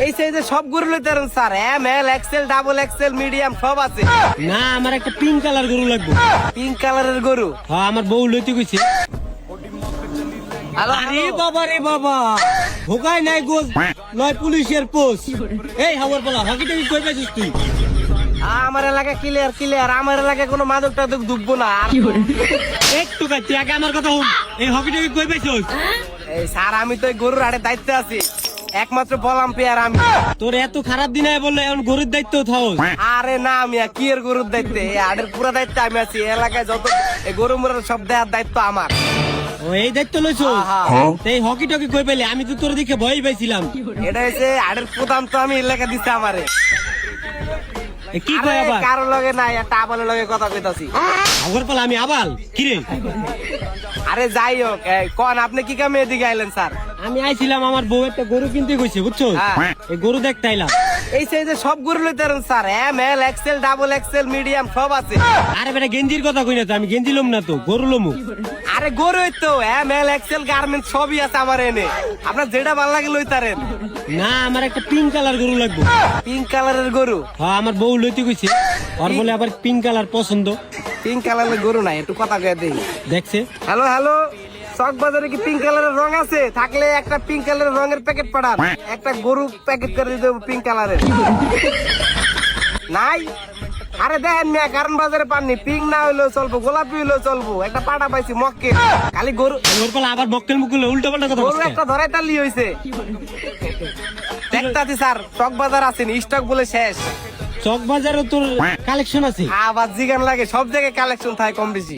এই সাইজে সব গরু লইতে পারেন sir, M L XL double XL medium সব আছে। না আমার একটা পিঙ্ক কালার গরু লাগবে। পিঙ্ক কালারের গরু? হ্যাঁ আমার বউ লইতে কইছে। হ্যালো, আরে বাবা রে বাবা, ভোগাই নাই গোজ লয় পুলিশের পোস্ট। এই হাওয়ার বলা হকিটা কই পাইছিস তুই? আমার এলাকা ক্লিয়ার ক্লিয়ার, আমার এলাকায় কোনো মাদক টাদক ডুববো না। একটু কাছে আগে আমার কথা শুন, এই হকিটা কই পাইছিস? এই স্যার আমি তো এই গরুর হাটে দায়িত্বে আছি, একমাত্র বলাম পেয়ার আমি। তোর এত খারাপ দিনে বললে এখন গরুর দায়িত্ব থাকস। আরে না মিয়া, কি এর গরুর দায়িত্বে, এই হাটের পুরো দায়িত্ব আমি আছি। এলাকায় যত এই গরু মুরার সব দেওয়ার দায়িত্ব আমার। ও এই দায়িত্ব লইছো? হ্যাঁ। এই হকি টকি কই পাইলে? আমি তো তোর দিকে ভয় পাইছিলাম। এটা হচ্ছে হাটের প্রধান, তো আমি এলাকা দিচ্ছে আমারে। এ কি কয় আবার? কারো লগে নাই, একটা আবালের লগে কথা কইতাছি। হাওয়ার বলা আমি আবাল কি রে? আরে যাই হোক, কোন আপনি কি কামে এদিকে আইলেন স্যার? আমি আইছিলাম আমার বউ একটা গরু কিনতে কইছে বুঝছো, হ্যাঁ। এই গরু দেখতে আইলাম। এই সাইজে সব গরু লইতে পারেন sir, M L XL double XL medium সব আছে। আরে বেটা গেঞ্জির কথা কই না তো, আমি গেঞ্জি লম না তো, গরু লমু। আরে গরুই তো, এম এল এক্সেল গার্মেন্ট সবই আছে আমার এনে, আপনার যেটা ভালো লাগে লইতারেন। না আমার একটা পিঙ্ক কালার গরু লাগবে। পিঙ্ক কালারের গরু? হ্যাঁ আমার বউ লইতে কইছে, ওর বলে আবার পিঙ্ক কালার পছন্দ। পিঙ্ক কালারের গরু নাই, একটু কথা কয়ে দেই। দেখছে হ্যালো হ্যালো, চক বাজারে কি পিঙ্ক কালারের রং আছে? থাকলে একটা পিঙ্ক কালারের রঙের প্যাকেট পাঠান, একটা গরু প্যাকেট করে দিতে হবে পিঙ্ক কালারের। নাই? আরে দেখেন মিয়া, কারণ বাজারে পাননি, পিঙ্ক না হইলেও চলবো, গোলাপি হইলেও চলবো, একটা পাটা পাইছি মক্কে, খালি গরু। ওর বলে আবার মক্কেল মুকুল উল্টা পাল্টা কথা গরু বলছে। একটা ধরাই তালি হইছে। দেখতাছি স্যার, চক বাজার আছেন, স্টক বলে শেষ। চক বাজারে তোর কালেকশন আছে? আবার জিগান লাগে, সব জায়গায় কালেকশন থাকে কম বেশি।